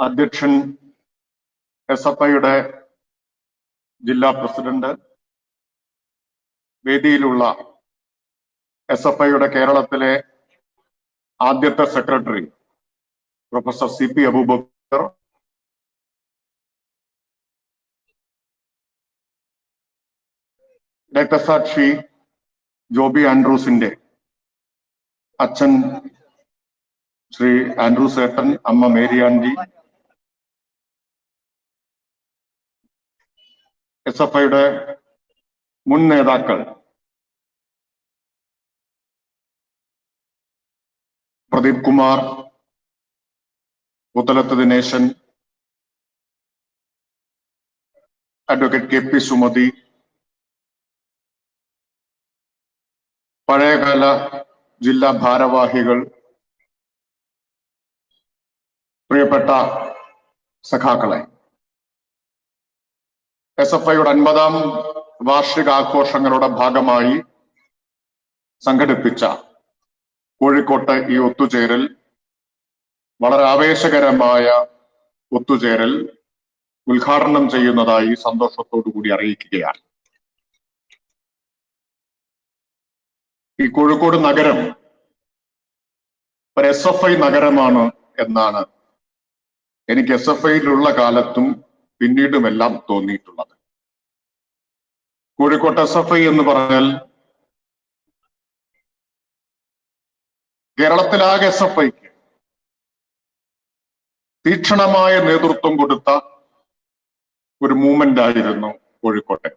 അധ്യക്ഷൻ SFIയുടെ ജില്ലാ പ്രസിഡന്റ്, വേദിയിലുള്ള SFIയുടെ കേരളത്തിലെ ആദ്യത്തെ സെക്രട്ടറി പ്രൊഫസർ CP അബൂബക്കർ, രക്തസാക്ഷി ജോബി ആൻഡ്രൂസിന്റെ അച്ഛൻ ശ്രീ ആൻഡ്രൂസ് ഏട്ടൻ, അമ്മ മേരി ആൻറ്റി, SFIയുടെ മുൻ നേതാക്കൾ പ്രദീപ് കുമാർ, പുത്തലത്ത് ദിനേശൻ, അഡ്വക്കേറ്റ് KP സുമതി, പഴയകാല ജില്ലാ ഭാരവാഹികൾ, പ്രിയപ്പെട്ട സഖാക്കളെ, SFIയുടെ 50ാം വാർഷികാഘോഷങ്ങളുടെ ഭാഗമായി സംഘടിപ്പിച്ച കോഴിക്കോട്ടെ ഈ ഒത്തുചേരൽ വളരെ ആവേശകരമായ ഒത്തുചേരൽ ഉദ്ഘാടനം ചെയ്യുന്നതായി സന്തോഷത്തോടു കൂടി അറിയിക്കുകയാണ്. ഈ കോഴിക്കോട് നഗരം ഒരു SFI നഗരമാണ് എന്നാണ് എനിക്ക് SFIയിലുള്ള കാലത്തും പിന്നീടുമെല്ലാം തോന്നിയിട്ടുള്ളത്. കോഴിക്കോട്ട് SFI എന്ന് പറഞ്ഞാൽ കേരളത്തിലാകെ SFIക്ക് തീക്ഷണമായ നേതൃത്വം കൊടുത്ത ഒരു മൂവ്മെന്റ് ആയിരുന്നു കോഴിക്കോട്ടെ.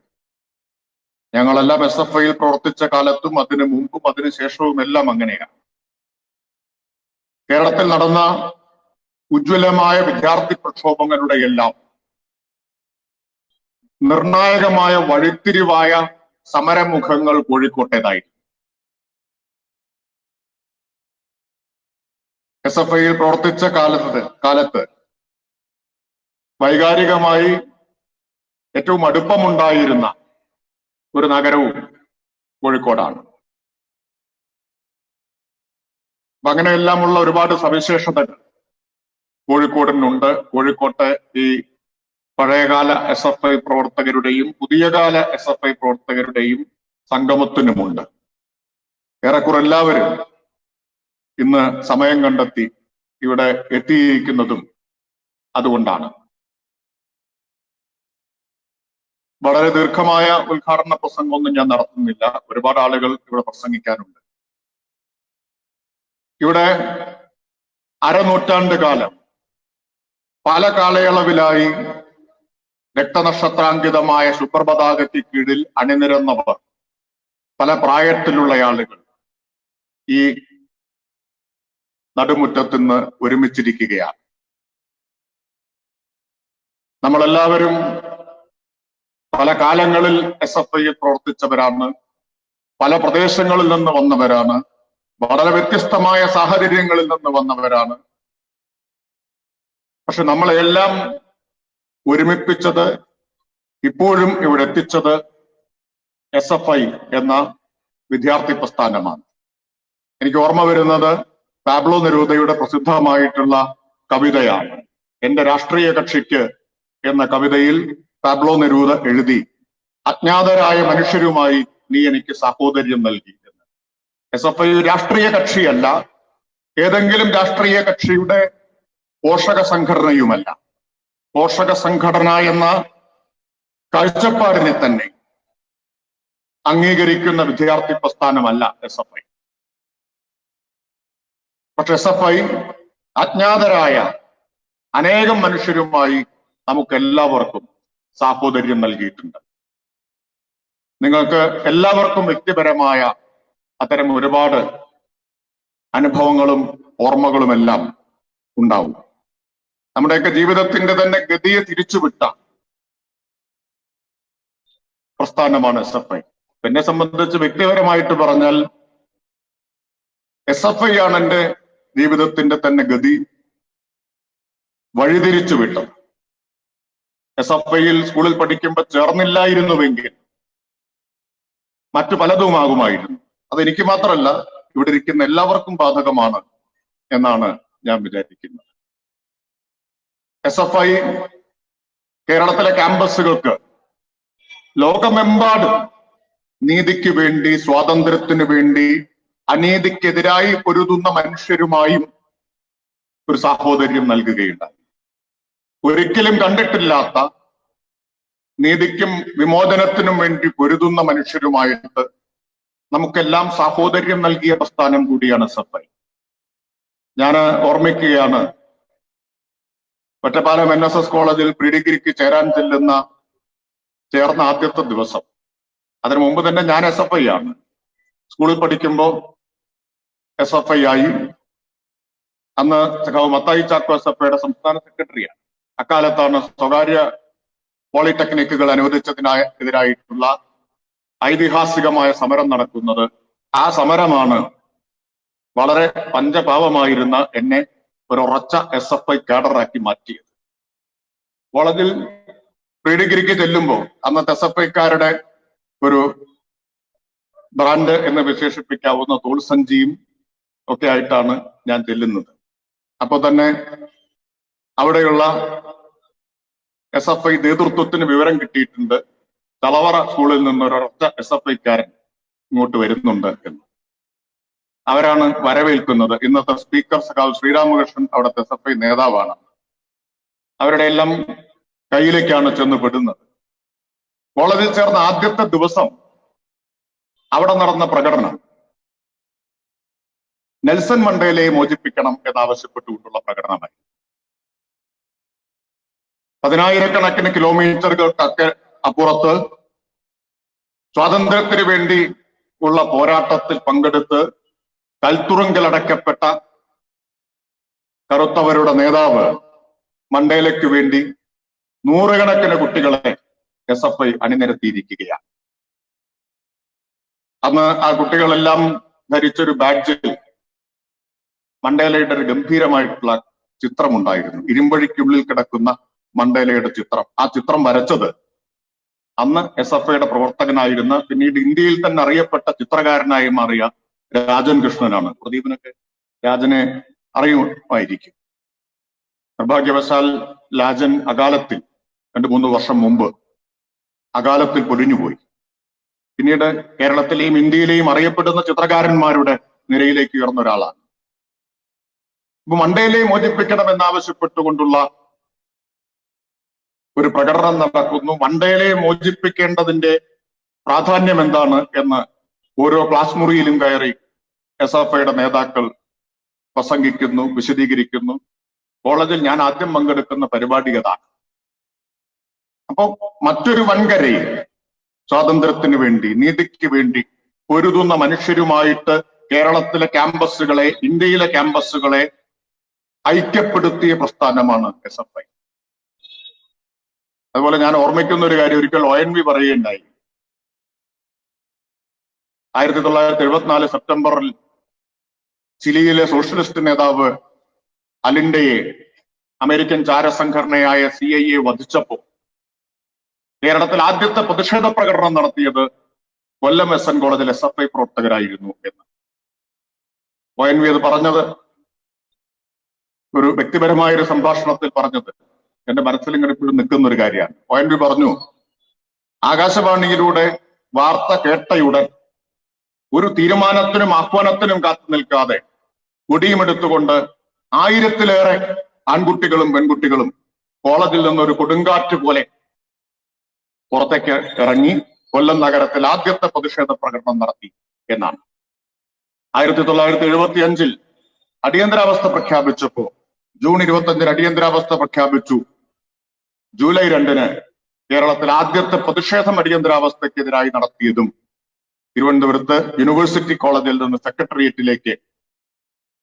ഞങ്ങളെല്ലാം SFIയിൽ പ്രവർത്തിച്ച കാലത്തും അതിനു മുമ്പും അതിനുശേഷവും എല്ലാം അങ്ങനെയാണ്. കേരളത്തിൽ നടന്ന ഉജ്ജ്വലമായ വിദ്യാർത്ഥി പ്രക്ഷോഭങ്ങളുടെ എല്ലാം നിർണായകമായ വഴിത്തിരിവായ സമരമുഖങ്ങൾ കോഴിക്കോട്ടേതായിരുന്നു. SFIയിൽ പ്രവർത്തിച്ച കാലത്ത് വൈകാരികമായി ഏറ്റവും അടുപ്പമുണ്ടായിരുന്ന ഒരു നഗരവും കോഴിക്കോടാണ്. അപ്പൊ അങ്ങനെയെല്ലാമുള്ള ഒരുപാട് സവിശേഷതകൾ കോഴിക്കോടിനുണ്ട്. കോഴിക്കോട്ടെ ഈ പഴയകാല SFI പ്രവർത്തകരുടെയും പുതിയകാല SFI പ്രവർത്തകരുടെയും സംഗമത്തിനുമുണ്ട്. ഏറെക്കുറെ എല്ലാവരും ഇന്ന് സമയം കണ്ടെത്തി ഇവിടെ എത്തിയിരിക്കുന്നതും അതുകൊണ്ടാണ്. വളരെ ദീർഘമായ ഉദ്ഘാടന പ്രസംഗമൊന്നും ഞാൻ നടത്തുന്നില്ല. ഒരുപാട് ആളുകൾ ഇവിടെ പ്രസംഗിക്കാനുണ്ട്. ഇവിടെ അരനൂറ്റാണ്ട് കാലം പല കാലയളവിലായി രക്തനക്ഷത്രാങ്കിതമായ ശുഭ്രപതാകയ്ക്ക് കീഴിൽ അണിനിരന്നവർ, പല പ്രായത്തിലുള്ള ആളുകൾ ഈ നടുമുറ്റത്തുനിന്ന് ഒരുമിച്ചിരിക്കുകയാണ്. നമ്മളെല്ലാവരും പല കാലങ്ങളിൽ SFIയിൽ പ്രവർത്തിച്ചവരാണ്, പല പ്രദേശങ്ങളിൽ നിന്ന് വന്നവരാണ്, വളരെ വ്യത്യസ്തമായ സാഹചര്യങ്ങളിൽ നിന്ന് വന്നവരാണ്. പക്ഷെ നമ്മളെല്ലാം ഒരുമിപ്പിച്ചത്, ഇപ്പോഴും ഇവിടെ എത്തിച്ചത് SFI എന്ന വിദ്യാർത്ഥി പ്രസ്ഥാനമാണ്. എനിക്ക് ഓർമ്മ വരുന്നത് പാബ്ലോ നെരൂദയുടെ പ്രസിദ്ധമായിട്ടുള്ള കവിതയാണ്. എന്റെ രാഷ്ട്രീയ കക്ഷിക്ക് എന്ന കവിതയിൽ പാബ്ലോ നെരൂദ എഴുതി, അജ്ഞാതരായ മനുഷ്യരുമായി നീ എനിക്ക് സാഹോദര്യം നൽകി എന്ന്. SFI രാഷ്ട്രീയ കക്ഷിയല്ല, ഏതെങ്കിലും രാഷ്ട്രീയ കക്ഷിയുടെ പോഷക സംഘടനയുമല്ല. പോഷക സംഘടന എന്ന കാഴ്ചപ്പാടിനെ തന്നെ അംഗീകരിക്കുന്ന വിദ്യാർത്ഥി പ്രസ്ഥാനമല്ല SFI. പക്ഷെ SFI അജ്ഞാതരായ അനേകം മനുഷ്യരുമായി നമുക്ക് എല്ലാവർക്കും സാഹോദര്യം നൽകിയിട്ടുണ്ട്. നിങ്ങൾക്ക് എല്ലാവർക്കും വ്യക്തിപരമായ അത്തരം ഒരുപാട് അനുഭവങ്ങളും ഓർമ്മകളുമെല്ലാം ഉണ്ടാവും. നമ്മുടെയൊക്കെ ജീവിതത്തിന്റെ തന്നെ ഗതിയെ തിരിച്ചുവിട്ട പ്രസ്ഥാനമാണ് SFI. എന്നെ സംബന്ധിച്ച് വ്യക്തിപരമായിട്ട് പറഞ്ഞാൽ SFI ആണ് എൻ്റെ ജീവിതത്തിന്റെ തന്നെ ഗതി വഴിതിരിച്ചു വിട്ടത്. SFIയിൽ സ്കൂളിൽ പഠിക്കുമ്പോൾ ചേർന്നില്ലായിരുന്നുവെങ്കിൽ മറ്റു പലതുമാകുമായിരുന്നു. അതെനിക്ക് മാത്രമല്ല, ഇവിടെ ഇരിക്കുന്ന എല്ലാവർക്കും ബാധകമാണ് എന്നാണ് ഞാൻ വിചാരിക്കുന്നത്. SFI കേരളത്തിലെ ക്യാമ്പസുകൾക്ക് ലോകമെമ്പാടും നീതിക്ക് വേണ്ടി, സ്വാതന്ത്ര്യത്തിനു വേണ്ടി, അനീതിക്കെതിരായി പൊരുതുന്ന മനുഷ്യരുമായും ഒരു സാഹോദര്യം നൽകുകയുണ്ടായി. ഒരിക്കലും കണ്ടിട്ടില്ലാത്ത നീതിക്കും വിമോചനത്തിനും വേണ്ടി പൊരുതുന്ന മനുഷ്യരുമായിട്ട് നമുക്കെല്ലാം സാഹോദര്യം നൽകിയ പ്രസ്ഥാനം കൂടിയാണ് SFI. ഞാൻ ഓർമ്മിക്കുകയാണ്, ഒറ്റപ്പാലം NSS കോളേജിൽ പ്രീ ഡിഗ്രിക്ക് ചേർന്ന ആദ്യത്തെ ദിവസം. അതിനു മുമ്പ് തന്നെ ഞാൻ SFI ആണ്. സ്കൂളിൽ പഠിക്കുമ്പോൾ SFI ആയി. അന്ന് സഖാവ് മത്തായി ചാക്കോ SFIയുടെ സംസ്ഥാന സെക്രട്ടറിയാണ്. അക്കാലത്താണ് സ്വകാര്യ പോളിടെക്നിക്കുകൾ അനുവദിച്ചതിനെതിരായിട്ടുള്ള ഐതിഹാസികമായ സമരം നടക്കുന്നത്. ആ സമരമാണ് വളരെ പഞ്ചപാവമായിരുന്ന എന്നെ ഒരു ഉറച്ച SFI കാഡറാക്കി മാറ്റിയത്. കോളേജിൽ പ്രീ ഡിഗ്രിക്ക് ചെല്ലുമ്പോൾ അന്നത്തെ SFIക്കാരുടെ ഒരു ബ്രാൻഡ് എന്ന് വിശേഷിപ്പിക്കാവുന്ന തോൾസഞ്ചിയും ഒക്കെ ആയിട്ടാണ് ഞാൻ ചെല്ലുന്നത്. അപ്പൊ തന്നെ അവിടെയുള്ള SFI നേതൃത്വത്തിന് വിവരം കിട്ടിയിട്ടുണ്ട്, തളവറ സ്കൂളിൽ നിന്ന് ഒരൊറ്റ SFIക്കാരൻ ഇങ്ങോട്ട് വരുന്നുണ്ട് എന്ന്. അവരാണ് വരവേൽക്കുന്നത്. ഇന്നത്തെ സ്പീക്കർ സഖാവ് ശ്രീരാമകൃഷ്ണൻ അവിടുത്തെ SFI നേതാവാണ്. അവരുടെ എല്ലാം കയ്യിലേക്കാണ് ചെന്ന് പെടുന്നത്. കോളേജിൽ ചേർന്ന ആദ്യത്തെ ദിവസം അവിടെ നടന്ന പ്രകടനം നെൽസൺ മണ്ടേലയെ മോചിപ്പിക്കണം എന്നാവശ്യപ്പെട്ടുകൊണ്ടുള്ള പ്രകടനമായി. 10,000-കണക്കിന് കിലോമീറ്ററുകൾക്കൊക്കെ അപ്പുറത്ത് സ്വാതന്ത്ര്യത്തിന് വേണ്ടി ഉള്ള പോരാട്ടത്തിൽ പങ്കെടുത്ത് കൽത്തുറുങ്കിലടക്കപ്പെട്ട കറുത്തവരുടെ നേതാവ് മണ്ടേലയ്ക്ക് വേണ്ടി നൂറുകണക്കിന് കുട്ടികളെ SFI അണിനിരത്തിയിരിക്കുകയാണ്. അന്ന് ആ കുട്ടികളെല്ലാം ധരിച്ചൊരു ബാഡ്ജിൽ മണ്ടേലയുടെ ഒരു ഗംഭീരമായിട്ടുള്ള ചിത്രമുണ്ടായിരുന്നു. ഇരുമ്പഴിക്കുള്ളിൽ കിടക്കുന്ന മണ്ടേലയുടെ ചിത്രം. ആ ചിത്രം വരച്ചത് അന്ന് SFIയുടെ പ്രവർത്തകനായിരുന്ന, പിന്നീട് ഇന്ത്യയിൽ തന്നെ അറിയപ്പെട്ട ചിത്രകാരനായി മാറിയ രാജൻ കൃഷ്ണനാണ്. പ്രദീപിനൊക്കെ രാജനെ അറിയുമായിരിക്കും. നിർഭാഗ്യവശാൽ രാജൻ അകാലത്തിൽ 2-3 വർഷം മുമ്പ് അകാലത്തിൽ പൊലിഞ്ഞുപോയി. പിന്നീട് കേരളത്തിലെയും ഇന്ത്യയിലെയും അറിയപ്പെടുന്ന ചിത്രകാരന്മാരുടെ നിരയിലേക്ക് ഉയർന്ന ഒരാളാണ്. ഇപ്പൊ മണ്ടേലയെ മോചിപ്പിക്കണമെന്നാവശ്യപ്പെട്ടുകൊണ്ടുള്ള ഒരു പ്രകടനം നടക്കുന്നു. മണ്ടേലയെ മോചിപ്പിക്കേണ്ടതിന്റെ പ്രാധാന്യം എന്താണ് എന്ന് ഓരോ ക്ലാസ് മുറിയിലും കയറി SFIയുടെ നേതാക്കൾ പ്രസംഗിക്കുന്നു, വിശദീകരിക്കുന്നു. കോളേജിൽ ഞാൻ ആദ്യം പങ്കെടുക്കുന്ന പരിപാടി അതാണ്. അപ്പോ മറ്റൊരു വൻകരയിൽ സ്വാതന്ത്ര്യത്തിന് വേണ്ടി, നീതിക്ക് വേണ്ടി പൊരുതുന്ന മനുഷ്യരുമായിട്ട് കേരളത്തിലെ ക്യാമ്പസുകളെ, ഇന്ത്യയിലെ ക്യാമ്പസുകളെ ഐക്യപ്പെടുത്തിയ പ്രസ്ഥാനമാണ് SFI. അതുപോലെ ഞാൻ ഓർമ്മിക്കുന്ന ഒരു കാര്യം, ഒരിക്കൽ ONV പറയുകയുണ്ടായി. 1974 സെപ്റ്റംബറിൽ ചിലിയിലെ സോഷ്യലിസ്റ്റ് നേതാവ് അലിൻഡയെ അമേരിക്കൻ ചാരസംഘടനയായ CIA വധിച്ചപ്പോൾ കേരളത്തിൽ ആദ്യത്തെ പ്രതിഷേധ പ്രകടനം നടത്തിയത് കൊല്ലം SN കോളേജിൽ SFI പ്രവർത്തകരായിരുന്നു എന്ന്. ONV അത് പറഞ്ഞത്, ഒരു വ്യക്തിപരമായ ഒരു സംഭാഷണത്തിൽ പറഞ്ഞത് എന്റെ മനസ്സിൽ ഇങ്ങനെ ഇപ്പോഴും നിൽക്കുന്ന ഒരു കാര്യമാണ്. ONV പറഞ്ഞു, ആകാശവാണിയിലൂടെ വാർത്ത കേട്ടയുടൻ ഒരു തീരുമാനത്തിനും ആഹ്വാനത്തിനും കാത്തു നിൽക്കാതെ കൊടിയുമെടുത്തുകൊണ്ട് 1000-ലേറെ ആൺകുട്ടികളും പെൺകുട്ടികളും കോളേജിൽ നിന്നൊരു കൊടുങ്കാറ്റ് പോലെ പുറത്തേക്ക് ഇറങ്ങി കൊല്ലം നഗരത്തിൽ ആദ്യത്തെ പ്രതിഷേധ പ്രകടനം നടത്തി എന്നാണ്. 1975 അടിയന്തരാവസ്ഥ പ്രഖ്യാപിച്ചപ്പോ ജൂൺ 25 അടിയന്തരാവസ്ഥ പ്രഖ്യാപിച്ചു. ജൂലൈ 2 കേരളത്തിൽ ആദ്യത്തെ പ്രതിഷേധം അടിയന്തരാവസ്ഥക്കെതിരായി നടത്തിയതും തിരുവനന്തപുരത്ത് യൂണിവേഴ്സിറ്റി കോളേജിൽ നിന്ന് സെക്രട്ടേറിയറ്റിലേക്ക്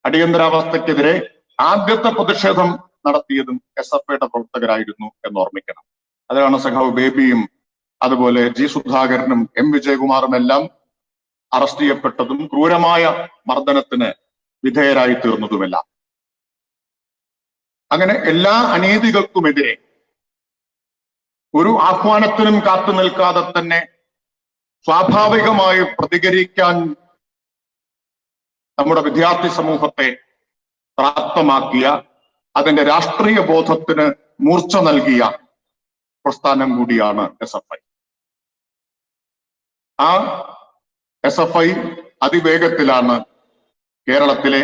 അടിയന്തരാവസ്ഥക്കെതിരെ ആദ്യത്തെ പ്രതിഷേധം നടത്തിയതും SFIയുടെ പ്രവർത്തകരായിരുന്നു എന്ന് ഓർമ്മിക്കണം. അതിലാണ് സഖാവ് ബേബിയും അതുപോലെ G സുധാകരനും M വിജയകുമാറും എല്ലാം അറസ്റ്റ് ചെയ്യപ്പെട്ടതും ക്രൂരമായ മർദ്ദനത്തിന് വിധേയരായി തീർന്നതുമെല്ലാം. അങ്ങനെ എല്ലാ അനീതികൾക്കുമെതിരെ ഒരു ആഹ്വാനത്തിനും കാത്തു നിൽക്കാതെ തന്നെ സ്വാഭാവികമായി പ്രതികരിക്കാൻ നമ്മുടെ വിദ്യാർത്ഥി സമൂഹത്തെ പ്രാപ്തമാക്കിയ, അതിന്റെ രാഷ്ട്രീയ ബോധത്തിന് മൂർച്ച നൽകിയ പ്രസ്ഥാനം കൂടിയാണ് SFI. ആ SFI അതിവേഗത്തിലാണ് കേരളത്തിലെ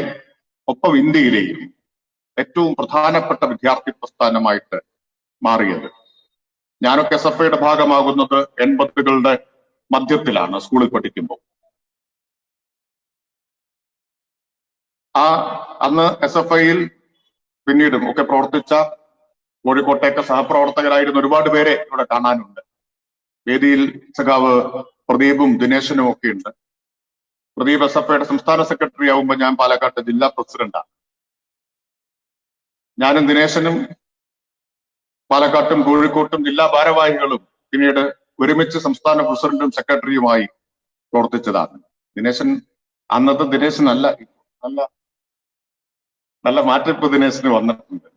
ഒപ്പം ഇന്ത്യയിലെയും ഏറ്റവും പ്രധാനപ്പെട്ട വിദ്യാർത്ഥി പ്രസ്ഥാനമായിട്ട് മാറിയത്. ഞാനൊക്കെ SFIയുടെ ഭാഗമാകുന്നത് 80കളുടെ മധ്യത്തിലാണ്, സ്കൂളിൽ പഠിക്കുമ്പോൾ. അന്ന് SFIയിൽ പിന്നീടും ഒക്കെ പ്രവർത്തിച്ച കോഴിക്കോട്ടേക്ക് സഹപ്രവർത്തകരായിരുന്ന ഒരുപാട് പേരെ ഇവിടെ കാണാനുണ്ട്. വേദിയിൽ സഖാവ് പ്രദീപും ദിനേശനും ഒക്കെ ഉണ്ട്. പ്രദീപ് SFIയുടെ സംസ്ഥാന സെക്രട്ടറി ആവുമ്പോൾ ഞാൻ പാലക്കാട്ട് ജില്ലാ പ്രസിഡന്റാണ്. ഞാനും ദിനേശനും പാലക്കാട്ടും കോഴിക്കോട്ടും ജില്ലാ ഭാരവാഹികളും പിന്നീട് ഒരുമിച്ച് സംസ്ഥാന പ്രസിഡന്റും സെക്രട്ടറിയുമായി പ്രവർത്തിച്ചതാണ്. ദിനേശൻ അന്നത്തെ ദിനേശനല്ല, നല്ല മാറ്റിപ്പ് ദിനേശന് വന്നിട്ടുണ്ട്.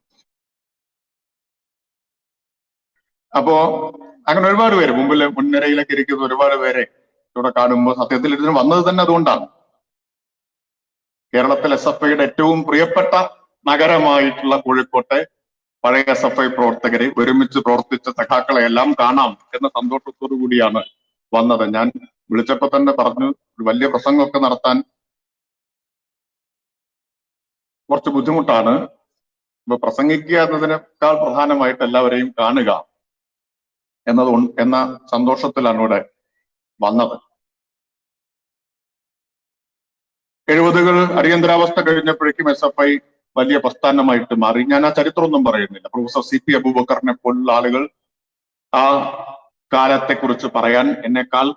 അപ്പോ അങ്ങനെ ഒരുപാട് പേര് മുൻനിരയിലൊക്കെ ഇരിക്കുന്ന ഒരുപാട് പേരെ ഇവിടെ കാണുമ്പോൾ സത്യത്തിൽ ഇതിന് വന്നത് തന്നെ അതുകൊണ്ടാണ്. കേരളത്തിൽ SFIയുടെ ഏറ്റവും പ്രിയപ്പെട്ട നഗരമായിട്ടുള്ള കോഴിക്കോട്ടെ പഴയ SFI പ്രവർത്തകരെ, ഒരുമിച്ച് പ്രവർത്തിച്ച സഖാക്കളെ എല്ലാം കാണാം എന്ന സന്തോഷത്തോടു കൂടിയാണ് വന്നത്. ഞാൻ വിളിച്ചപ്പോ തന്നെ പറഞ്ഞു, ഒരു വലിയ പ്രസംഗമൊക്കെ നടത്താൻ കുറച്ച് ബുദ്ധിമുട്ടാണ്. ഇപ്പൊ പ്രസംഗിക്കുക എന്നതിനേക്കാൾ പ്രധാനമായിട്ട് എല്ലാവരെയും കാണുക എന്ന സന്തോഷത്തിലാണ് ഇവിടെ വന്നത്. 70കൾ അടിയന്തരാവസ്ഥ കഴിഞ്ഞപ്പോഴേക്കും SFI വലിയ പ്രസ്ഥാനമായിട്ട് മാറി. ഞാൻ ആ ചരിത്രമൊന്നും പറയുന്നില്ല. പ്രൊഫസർ CP അബൂബക്കറിനെ പോലുള്ള ആളുകൾ ആ കാലത്തെക്കുറിച്ച് പറയാൻ എന്നെക്കാൾ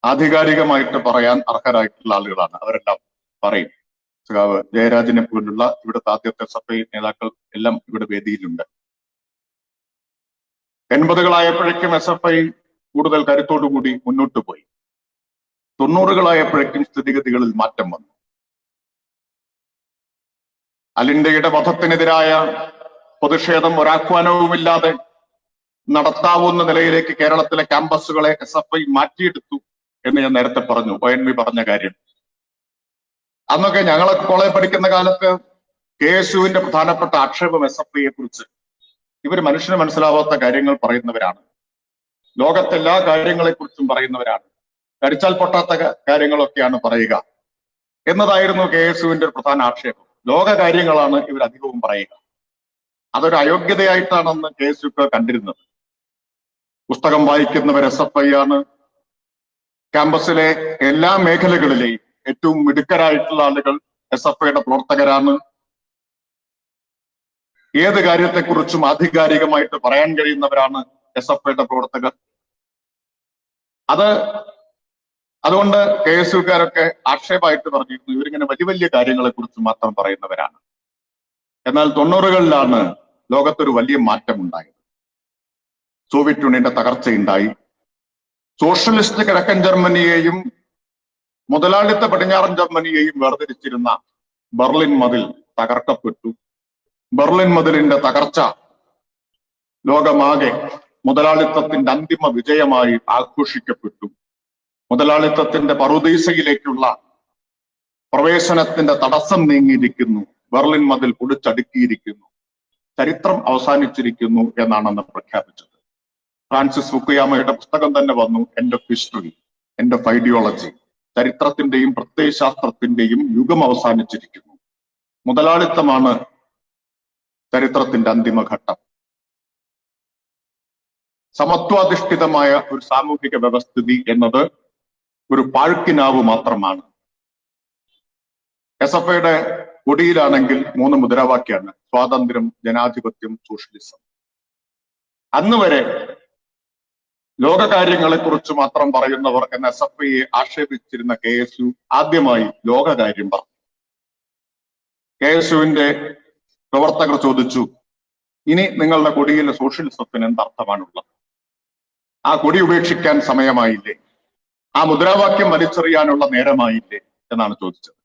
ആധികാരികമായിട്ട് പറയാൻ അർഹരായിട്ടുള്ള ആളുകളാണ്. അവരെല്ലാം പറയും. സഖാവ് ജയരാജനെ പോലുള്ള ഇവിടുത്തെ ആദ്യത്തെ SFI നേതാക്കൾ എല്ലാം ഇവിടെ വേദിയിലുണ്ട്. 80കളായപ്പോഴേക്കും SFI കൂടുതൽ കരുത്തോടുകൂടി മുന്നോട്ട് പോയി. 90കളായപ്പോഴേക്കും സ്ഥിതിഗതികളിൽ മാറ്റം വന്നു. അലിൻഡയുടെ വധത്തിനെതിരായ പ്രതിഷേധം ഒരാഹ്വാനവുമില്ലാതെ നടത്താവുന്ന നിലയിലേക്ക് കേരളത്തിലെ ക്യാമ്പസുകളെ SFI മാറ്റിയെടുത്തു എന്ന് ഞാൻ നേരത്തെ പറഞ്ഞു. ONV പറഞ്ഞ കാര്യം. അന്നൊക്കെ ഞങ്ങളൊക്കെ കോളേജ് പഠിക്കുന്ന കാലത്ത് KSUവിന്റെ പ്രധാനപ്പെട്ട ആക്ഷേപം SFIയെ കുറിച്ച്, ഇവർ മനുഷ്യന് മനസ്സിലാവാത്ത കാര്യങ്ങൾ പറയുന്നവരാണ്, ലോകത്തെല്ലാ കാര്യങ്ങളെക്കുറിച്ചും പറയുന്നവരാണ്, കരിച്ചാൽ പൊട്ടാത്ത കാര്യങ്ങളൊക്കെയാണ് പറയുക എന്നതായിരുന്നു KSUവിന്റെ ഒരു പ്രധാന ആക്ഷേപം. ലോക കാര്യങ്ങളാണ് ഇവർ അധികവും പറയുക. അതൊരു അയോഗ്യതയായിട്ടാണെന്ന് KSU കണ്ടിരുന്നത്. പുസ്തകം വായിക്കുന്നവർ SFI ആണ്. ക്യാമ്പസിലെ എല്ലാ മേഖലകളിലെയും ഏറ്റവും മിടുക്കരായിട്ടുള്ള ആളുകൾ SFIയുടെ പ്രവർത്തകരാണ്. ഏത് കാര്യത്തെക്കുറിച്ചും ആധികാരികമായിട്ട് പറയാൻ കഴിയുന്നവരാണ് SFIയുടെ പ്രവർത്തകർ. അതുകൊണ്ട് KSUക്കാരൊക്കെ ആക്ഷേപമായിട്ട് പറഞ്ഞിരുന്നു, ഇവരിങ്ങനെ വലിയ വലിയ കാര്യങ്ങളെ കുറിച്ച് മാത്രം പറയുന്നവരാണ്. എന്നാൽ 90കളിലാണ് ലോകത്തൊരു വലിയ മാറ്റം ഉണ്ടായത്. സോവിയറ്റ് യൂണിയന്റെ തകർച്ചയുണ്ടായി. സോഷ്യലിസ്റ്റ് കിഴക്കൻ ജർമ്മനിയെയും മുതലാളിത്ത പടിഞ്ഞാറൻ ജർമ്മനിയെയും വേർതിരിച്ചിരുന്ന ബെർലിൻ മതിൽ തകർക്കപ്പെട്ടു. ബെർലിൻ മതിലിന്റെ തകർച്ച ലോകമാകെ മുതലാളിത്തത്തിന്റെ അന്തിമ വിജയമായി ആഘോഷിക്കപ്പെട്ടു. മുതലാളിത്തത്തിന്റെ പറുദീസയിലേക്കുള്ള പ്രവേശനത്തിന്റെ തടസ്സം നീങ്ങിയിരിക്കുന്നു. ബെർലിൻ മതിൽ പൊടിച്ചടുക്കിയിരിക്കുന്നു. ചരിത്രം അവസാനിച്ചിരിക്കുന്നു എന്നാണ് അന്ന് പ്രഖ്യാപിച്ചത്. ഫ്രാൻസിസ് ഫുക്കുയാമയുടെ പുസ്തകം തന്നെ വന്നു, end of history, end of ideology. ചരിത്രത്തിന്റെയും പ്രത്യയശാസ്ത്രത്തിന്റെയും യുഗം അവസാനിച്ചിരിക്കുന്നു. മുതലാളിത്തമാണ് ചരിത്രത്തിന്റെ അന്തിമഘട്ടം. സമത്വാധിഷ്ഠിതമായ ഒരു സാമൂഹിക വ്യവസ്ഥിതി എന്നത് ഒരു പാഴ്ക്കിനാവ് മാത്രമാണ്. SFIയുടെ കൊടിയിലാണെങ്കിൽ 3 മുദ്രാവാക്യമാണ്: സ്വാതന്ത്ര്യം, ജനാധിപത്യം, സോഷ്യലിസം. അന്ന് വരെ ലോകകാര്യങ്ങളെക്കുറിച്ച് മാത്രം പറയുന്നവർ എന്ന SFIയെ ആക്ഷേപിച്ചിരുന്ന KSU ആദ്യമായി ലോകകാര്യം പറഞ്ഞു. KSUവിന്റെ പ്രവർത്തകർ ചോദിച്ചു, ഇനി നിങ്ങളുടെ കൊടിയിൽ സോഷ്യലിസത്തിന് എന്തർത്ഥമാണുള്ളത്? ആ കൊടി ഉപേക്ഷിക്കാൻ സമയമായില്ലേ? ആ മുദ്രാവാക്യം വലിച്ചെറിയാനുള്ള നേരമായില്ലേ എന്നാണ് ചോദിച്ചത്.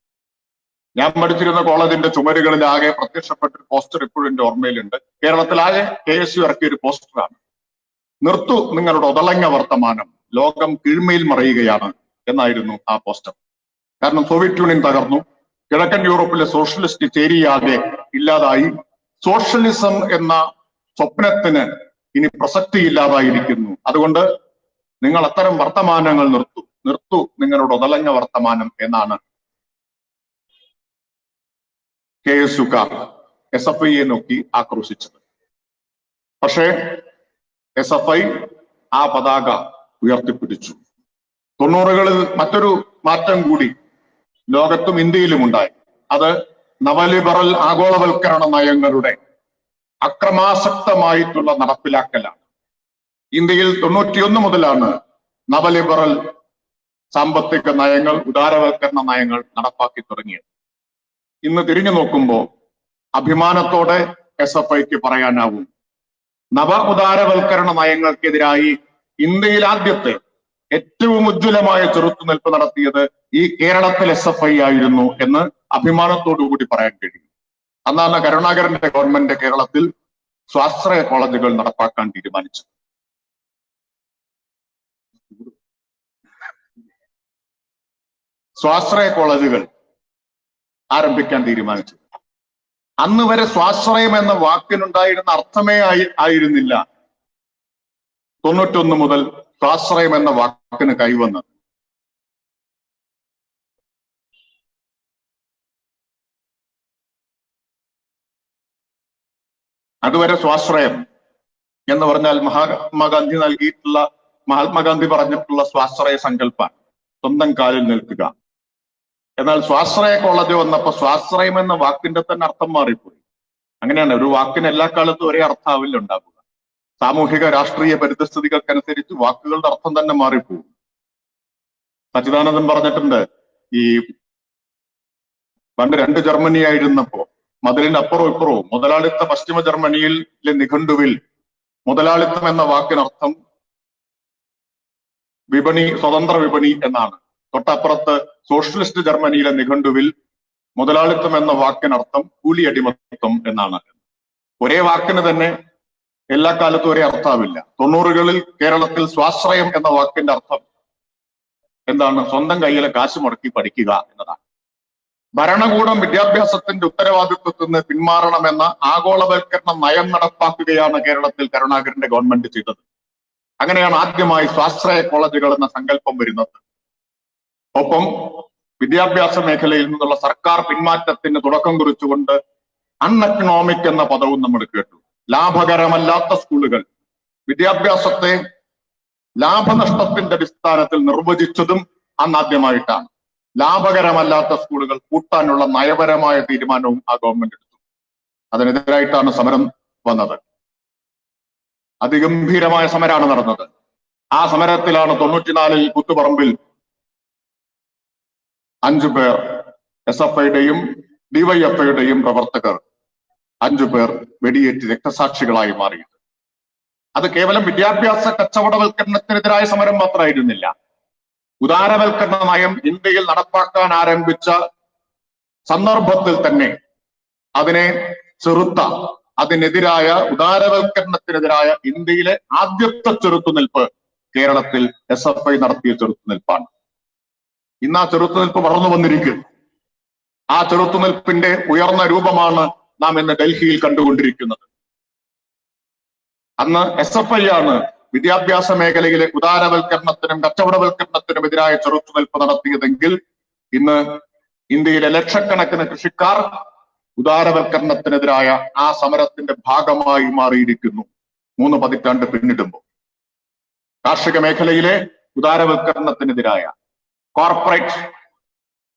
ഞാൻ പഠിച്ചിരുന്ന കോളേജിന്റെ ചുമരുകളിലാകെ പ്രത്യക്ഷപ്പെട്ടൊരു പോസ്റ്റർ ഇപ്പോഴും എന്റെ ഓർമ്മയിലുണ്ട്. കേരളത്തിലാകെ KSU ഇറക്കിയ ഒരു പോസ്റ്ററാണ്: നിർത്തു നിങ്ങളുടെ ഒതളങ്ങ വർത്തമാനം, ലോകം കീഴ്മയിൽ മറയുകയാണ് എന്നായിരുന്നു ആ പോസ്റ്റർ. കാരണം സോവിയറ്റ് യൂണിയൻ തകർന്നു, കിഴക്കൻ യൂറോപ്പിലെ സോഷ്യലിസ്റ്റ് ചേരിയാകെ ഇല്ലാതായി, സോഷ്യലിസം എന്ന സ്വപ്നത്തിന് ഇനി പ്രസക്തിയില്ലാതായിരിക്കുന്നു. അതുകൊണ്ട് നിങ്ങൾ അത്തരം വർത്തമാനങ്ങൾ നിർത്തു നിങ്ങളുടെ ഒതളഞ്ഞ വർത്തമാനം എന്നാണ് KSUക്കാർ SFIയെ നോക്കി ആക്രോശിച്ചത്. പക്ഷേ SFI ആ പതാക ഉയർത്തിപ്പിടിച്ചു. 90കളിൽ മറ്റൊരു മാറ്റം കൂടി ലോകത്തും ഇന്ത്യയിലും ഉണ്ടായി. അത് നവലിബറൽ ആഗോളവൽക്കരണ നയങ്ങളുടെ അക്രമാസക്തമായിട്ടുള്ള നടപ്പിലാക്കലാണ്. ഇന്ത്യയിൽ 91 മുതലാണ് നവലിബറൽ സാമ്പത്തിക നയങ്ങൾ, ഉദാരവൽക്കരണ നയങ്ങൾ നടപ്പാക്കി തുടങ്ങിയത്. ഇന്ന് തിരിഞ്ഞു നോക്കുമ്പോൾ അഭിമാനത്തോടെ SFIക്ക് പറയാനാവും, നവ ഉദാരവൽക്കരണ നയങ്ങൾക്കെതിരായി ഇന്ത്യയിൽ ആദ്യത്തെ ഏറ്റവും ഉജ്ജ്വലമായ ചെറുത്തുനിൽപ്പ് നടത്തിയത് ഈ കേരളത്തിൽ SFI ആയിരുന്നു എന്ന് അഭിമാനത്തോടു കൂടി പറയാൻ കഴിയും. അന്നാണ് കരുണാകരന്റെ ഗവൺമെന്റ് കേരളത്തിൽ സ്വാശ്രയ കോളേജുകൾ നടപ്പാക്കാൻ തീരുമാനിച്ചത്. സ്വാശ്രയ കോളേജുകൾ ആരംഭിക്കാൻ തീരുമാനിച്ചു. അന്ന് വരെ സ്വാശ്രയം എന്ന വാക്കിനുണ്ടായിരുന്ന അർത്ഥമേ ആയിരുന്നില്ല 91 മുതൽ സ്വാശ്രയം എന്ന വാക്കിന് കൈവന്നത്. അതുവരെ സ്വാശ്രയം എന്ന് പറഞ്ഞാൽ മഹാത്മാഗാന്ധി പറഞ്ഞിട്ടുള്ള സ്വാശ്രയ സങ്കല്പം, സ്വന്തം കാലിൽ നിൽക്കുക. എന്നാൽ സ്വാശ്രയ കോളേജ് വന്നപ്പോ സ്വാശ്രയം എന്ന വാക്കിന്റെ തന്നെ അർത്ഥം മാറിപ്പോയി. അങ്ങനെയാണ്, ഒരു വാക്കിന് എല്ലാ കാലത്തും ഒരേ അർത്ഥാവില്ല ഉണ്ടാവുക. സാമൂഹിക രാഷ്ട്രീയ പരിതസ്ഥിതികൾക്കനുസരിച്ച് വാക്കുകളുടെ അർത്ഥം തന്നെ മാറിപ്പോകും. സച്ചിദാനന്ദൻ പറഞ്ഞിട്ടുണ്ട്, ഈ പണ്ട് 2 ജർമ്മനി ആയിരുന്നപ്പോ മതിലിന്റെ അപ്പുറവും ഇപ്പുറവും മുതലാളിത്ത പശ്ചിമ ജർമ്മനിയിലെ നിഘണ്ടുവിൽ മുതലാളിത്തം എന്ന വാക്കിനർത്ഥം വിപണി, സ്വതന്ത്ര വിപണി എന്നാണ്. തൊട്ടപ്പുറത്ത് സോഷ്യലിസ്റ്റ് ജർമ്മനിയിലെ നിഘണ്ടുവിൽ മുതലാളിത്തം എന്ന വാക്കിനർത്ഥം കൂലിയടിമത്തം എന്നാണ്. ഒരേ വാക്കിന് തന്നെ എല്ലാ കാലത്തും ഒരേ അർത്ഥാവില്ല. 90കളിൽ കേരളത്തിൽ സ്വാശ്രയം എന്ന വാക്കിന്റെ അർത്ഥം എന്താണ്? സ്വന്തം കയ്യിലെ കാശ് മുടക്കി പഠിക്കുക എന്നതാണ്. ഭരണകൂടം വിദ്യാഭ്യാസത്തിന്റെ ഉത്തരവാദിത്വത്തിൽ നിന്ന് പിന്മാറണമെന്ന ആഗോളവൽക്കരണ നയം നടപ്പാക്കുകയാണ് കേരളത്തിൽ കരുണാകരന്റെ ഗവൺമെന്റ് ചെയ്തത്. അങ്ങനെയാണ് ആദ്യമായി സ്വാശ്രയ കോളേജുകൾ എന്ന സങ്കല്പം വരുന്നത്. ഒപ്പം വിദ്യാഭ്യാസ മേഖലയിൽ നിന്നുള്ള സർക്കാർ പിന്മാറ്റത്തിന് തുടക്കം കുറിച്ചുകൊണ്ട് അൺഎക്കണോമിക് എന്ന പദവും നമ്മൾ കേട്ടു. ലാഭകരമല്ലാത്ത സ്കൂളുകൾ, വിദ്യാഭ്യാസത്തെ ലാഭനഷ്ടത്തിന്റെ അടിസ്ഥാനത്തിൽ നിർവചിച്ചതും അന്നാദ്യമായിട്ടാണ്. ലാഭകരമല്ലാത്ത സ്കൂളുകൾ കൂട്ടാനുള്ള നയപരമായ തീരുമാനവും ആ ഗവൺമെന്റ് എടുത്തു. അതിനെതിരായിട്ടാണ് സമരം വന്നത്. അതിഗംഭീരമായ സമരമാണ് നടന്നത്. ആ സമരത്തിലാണ് 94-ൽ കുത്തുപറമ്പിൽ 5 പേർ SFIയുടെയും DYFIയുടെയും പ്രവർത്തകർ 5 പേർ വെടിയേറ്റ് രക്തസാക്ഷികളായി മാറിയത്. അത് കേവലം വിദ്യാഭ്യാസ കച്ചവടവൽക്കരണത്തിനെതിരായ സമരം മാത്രമായിരുന്നില്ല. ഉദാരവൽക്കരണ നയം ഇന്ത്യയിൽ നടപ്പാക്കാൻ ആരംഭിച്ച സന്ദർഭത്തിൽ തന്നെ അതിനെ ചെറുത്ത, അതിനെതിരായ, ഉദാരവൽക്കരണത്തിനെതിരായ ഇന്ത്യയിലെ ആദ്യത്തെ ചെറുത്തുനിൽപ്പ് കേരളത്തിൽ SFI നടത്തിയ ചെറുത്തുനിൽപ്പാണ്. ഇന്ന് ആ ചെറുത്തുനിൽപ്പ് വളർന്നു വന്നിരിക്കുന്നു. ആ ചെറുത്തുനിൽപ്പിന്റെ ഉയർന്ന രൂപമാണ് നാം ഇന്ന് ഡൽഹിയിൽ കണ്ടുകൊണ്ടിരിക്കുന്നത്. അന്ന് SFI ആണ് വിദ്യാഭ്യാസ മേഖലയിലെ ഉദാരവൽക്കരണത്തിനും കച്ചവടവൽക്കരണത്തിനും എതിരായ ചെറുത്തുനിൽപ്പ് നടത്തിയതെങ്കിൽ ഇന്ന് ഇന്ത്യയിലെ ലക്ഷക്കണക്കിന് കൃഷിക്കാർ ഉദാരവൽക്കരണത്തിനെതിരായ ആ സമരത്തിന്റെ ഭാഗമായി മാറിയിരിക്കുന്നു. 3 പതിറ്റാണ്ട് പിന്നിടുമ്പോൾ കാർഷിക മേഖലയിലെ ഉദാരവൽക്കരണത്തിനെതിരായ, കോർപ്പറേറ്റ്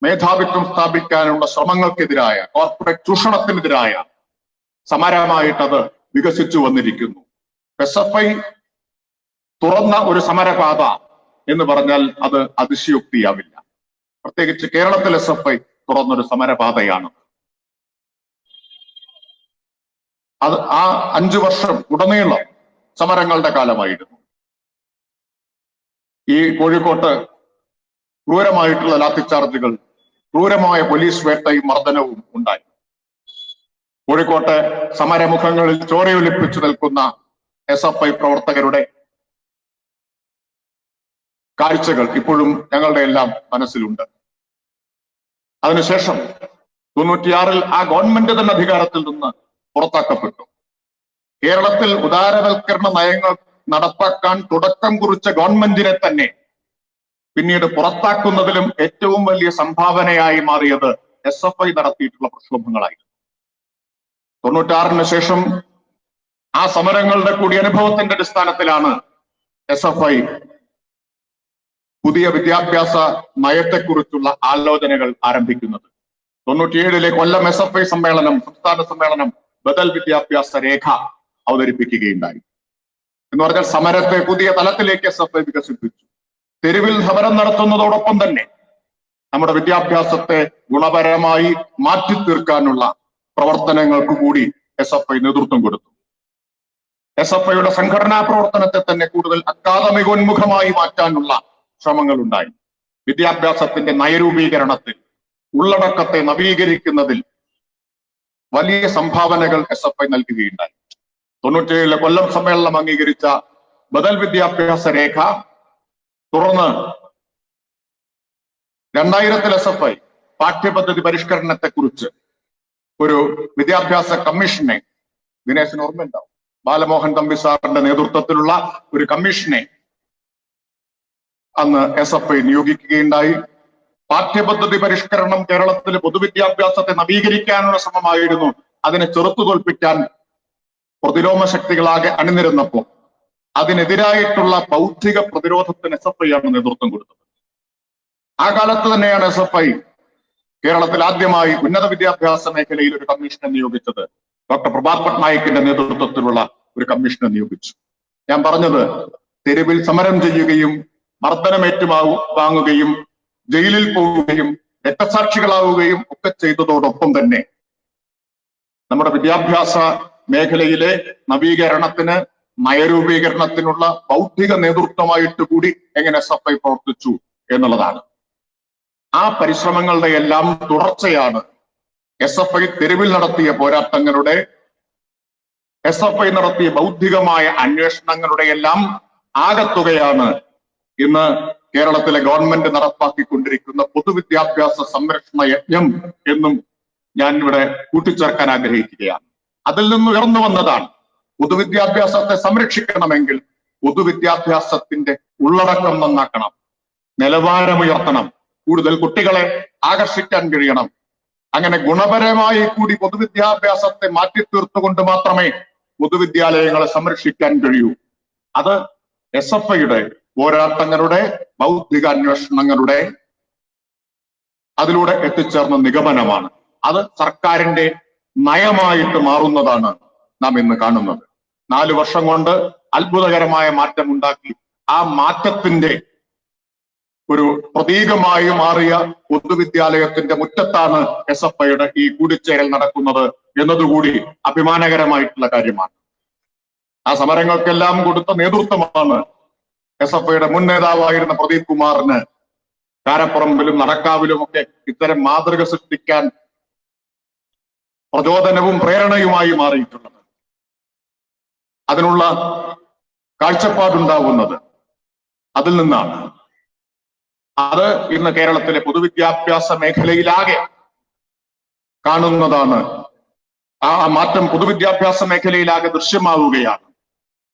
മേധാവിത്വം സ്ഥാപിക്കാനുള്ള ശ്രമങ്ങൾക്കെതിരായ, കോർപ്പറേറ്റ് ചൂഷണത്തിനെതിരായ സമരമായിട്ടത് വികസിച്ചു വന്നിരിക്കുന്നു. SFI തുറന്ന ഒരു സമരപാത എന്ന് പറഞ്ഞാൽ അത് അതിശയോക്തിയാവില്ല. പ്രത്യേകിച്ച് കേരളത്തിൽ SFI തുറന്നൊരു സമരപാതയാണ്. അത് ആ 5 വർഷം ഉടനീളം സമരങ്ങളുടെ കാലമായിരുന്നു. ഈ കോഴിക്കോട്ട് ക്രൂരമായിട്ടുള്ള ലാത്തിച്ചാർജുകൾ, ക്രൂരമായ പോലീസ് വേട്ടയും മർദ്ദനവും ഉണ്ടായി. കോഴിക്കോട്ടെ സമരമുഖങ്ങളിൽ ചോരയൊലിപ്പിച്ചു നിൽക്കുന്ന SFI പ്രവർത്തകരുടെ കാഴ്ചകൾ ഇപ്പോഴും ഞങ്ങളുടെ എല്ലാം മനസ്സിലുണ്ട്. അതിനുശേഷം 96-ൽ ആ ഗവൺമെന്റ് തന്നെ അധികാരത്തിൽ നിന്ന് പുറത്താക്കപ്പെട്ടു. കേരളത്തിൽ ഉദാരവൽക്കരണ നയങ്ങൾ നടപ്പാക്കാൻ തുടക്കം കുറിച്ച ഗവൺമെന്റിനെ തന്നെ പിന്നീട് പുറത്താക്കുന്നതിലും ഏറ്റവും വലിയ സംഭാവനയായി മാറിയത് SFI നടത്തിയിട്ടുള്ള പ്രക്ഷോഭങ്ങളായിരുന്നു. 96-ന് ശേഷം ആ സമരങ്ങളുടെ കൂടി അനുഭവത്തിന്റെ അടിസ്ഥാനത്തിലാണ് SFI പുതിയ വിദ്യാഭ്യാസ നയത്തെക്കുറിച്ചുള്ള ആലോചനകൾ ആരംഭിക്കുന്നത്. 97-ലെ കൊല്ലം SFI സമ്മേളനം, സംസ്ഥാന സമ്മേളനം ബദൽ വിദ്യാഭ്യാസ രേഖ അവതരിപ്പിക്കുകയുണ്ടായി. എന്ന് പറഞ്ഞാൽ സമരത്തെ പുതിയ തലത്തിലേക്ക് SFI വികസിപ്പിച്ചു. തെരുവിൽ സമരം നടത്തുന്നതോടൊപ്പം തന്നെ നമ്മുടെ വിദ്യാഭ്യാസത്തെ ഗുണപരമായി മാറ്റി തീർക്കാനുള്ള പ്രവർത്തനങ്ങൾക്ക് കൂടി SFI നേതൃത്വം കൊടുത്തു. SFIയുടെ സംഘടനാ പ്രവർത്തനത്തെ തന്നെ കൂടുതൽ അക്കാദമികോന്മുഖമായി മാറ്റാനുള്ള ശ്രമങ്ങൾ ഉണ്ടായി. വിദ്യാഭ്യാസത്തിന്റെ നയരൂപീകരണത്തിൽ, ഉള്ളടക്കത്തെ നവീകരിക്കുന്നതിൽ വലിയ സംഭാവനകൾ SFI നൽകുകയുണ്ടായി. 97-ലെ കൊല്ലം സമ്മേളനം അംഗീകരിച്ച ബദൽ വിദ്യാഭ്യാസ രേഖ, തുടർന്ന് 2000-ൽ SFI പാഠ്യപദ്ധതി പരിഷ്കരണത്തെക്കുറിച്ച് ഒരു വിദ്യാഭ്യാസ കമ്മീഷനെ, ദിനേശന് ഓർമ്മയുണ്ടാവും, ബാലമോഹൻ തമ്പി സാറിന്റെ നേതൃത്വത്തിലുള്ള ഒരു കമ്മീഷനെ അന്ന് SFI നിയോഗിക്കുകയുണ്ടായി. പാഠ്യപദ്ധതി പരിഷ്കരണം കേരളത്തിലെ പൊതുവിദ്യാഭ്യാസത്തെ നവീകരിക്കാനുള്ള ശ്രമമായിരുന്നു. അതിനെ ചെറുത്തു തോൽപ്പിക്കാൻ പ്രതിലോമ ശക്തികളാകെ അണിനിരന്നപ്പോൾ അതിനെതിരായിട്ടുള്ള ബൗദ്ധിക പ്രതിരോധത്തിന് SFI ആണ് നേതൃത്വം കൊടുത്തത്. ആ കാലത്ത് തന്നെയാണ് SFI കേരളത്തിൽ ആദ്യമായി ഉന്നത വിദ്യാഭ്യാസ മേഖലയിൽ ഒരു കമ്മീഷനെ നിയോഗിച്ചത്. ഡോക്ടർ പ്രഭാത് പട്നായിക്കിന്റെ നേതൃത്വത്തിലുള്ള ഒരു കമ്മീഷനെ നിയോഗിച്ചു. ഞാൻ പറഞ്ഞത്, തെരുവിൽ സമരം ചെയ്യുകയും മർദ്ദനമേറ്റു വാങ്ങുകയും ജയിലിൽ പോവുകയും രക്തസാക്ഷികളാവുകയും ഒക്കെ ചെയ്തതോടൊപ്പം തന്നെ നമ്മുടെ വിദ്യാഭ്യാസ മേഖലയിലെ നവീകരണത്തിന്, നയരൂപീകരണത്തിനുള്ള ബൗദ്ധിക നേതൃത്വമായിട്ട് കൂടി എങ്ങനെ SFI പ്രവർത്തിച്ചു എന്നുള്ളതാണ്. ആ പരിശ്രമങ്ങളുടെ എല്ലാം തുടർച്ചയാണ് SFI തെരുവിൽ നടത്തിയ പോരാട്ടങ്ങളുടെ, SFI നടത്തിയ ബൗദ്ധികമായ അന്വേഷണങ്ങളുടെ എല്ലാം ആകത്തുകയാണ് ഇന്ന് കേരളത്തിലെ ഗവൺമെന്റ് നടപ്പാക്കിക്കൊണ്ടിരിക്കുന്ന പൊതുവിദ്യാഭ്യാസ സംരക്ഷണ യജ്ഞം എന്നും ഞാൻ ഇവിടെ കൂട്ടിച്ചേർക്കാൻ ആഗ്രഹിക്കുകയാണ്. അതിൽ നിന്ന് ഉയർന്നു വന്നതാണ് പൊതുവിദ്യാഭ്യാസത്തെ സംരക്ഷിക്കണമെങ്കിൽ പൊതുവിദ്യാഭ്യാസത്തിന്റെ ഉള്ളടക്കം നന്നാക്കണം, നിലവാരമുയർത്തണം, കൂടുതൽ കുട്ടികളെ ആകർഷിക്കാൻ കഴിയണം. അങ്ങനെ ഗുണപരമായി കൂടി പൊതുവിദ്യാഭ്യാസത്തെ മാറ്റിത്തീർത്തുകൊണ്ട് മാത്രമേ പൊതുവിദ്യാലയങ്ങളെ സംരക്ഷിക്കാൻ കഴിയൂ. അത് SFIയുടെ പോരാട്ടങ്ങളുടെ, ബൗദ്ധിക അന്വേഷണങ്ങളുടെ അതിലൂടെ എത്തിച്ചേർന്ന നിഗമനമാണ്. അത് സർക്കാരിന്റെ നയമായിട്ട് മാറുന്നതാണ് നാം ഇന്ന് കാണുന്നത്. 4 വർഷം കൊണ്ട് അത്ഭുതകരമായ മാറ്റം ഉണ്ടാക്കി. ആ മാറ്റത്തിന്റെ ഒരു പ്രതീകമായി മാറിയ പൊതുവിദ്യാലയത്തിന്റെ മുറ്റത്താണ് SFIയുടെ ഈ കൂടിച്ചേരൽ നടക്കുന്നത് എന്നതുകൂടി അഭിമാനകരമായിട്ടുള്ള കാര്യമാണ്. ആ സമരങ്ങൾക്കെല്ലാം കൊടുത്ത നേതൃത്വമാണ് SFIയുടെ മുൻ നേതാവായിരുന്ന പ്രദീപ് കുമാറിന് കാരപ്പറമ്പിലും നടക്കാവിലും ഒക്കെ ഇത്തരം മാതൃക സൃഷ്ടിക്കാൻ പ്രചോദനവും പ്രേരണയുമായി മാറിയിട്ടുള്ളത്. അതിനുള്ള കാഴ്ചപ്പാടുണ്ടാവുന്നത് അതിൽ നിന്നാണ്. അത് ഇന്ന് കേരളത്തിലെ പൊതുവിദ്യാഭ്യാസ മേഖലയിലാകെ കാണുന്നതാണ്. ആ മാറ്റം പൊതുവിദ്യാഭ്യാസ മേഖലയിലാകെ ദൃശ്യമാവുകയാണ്.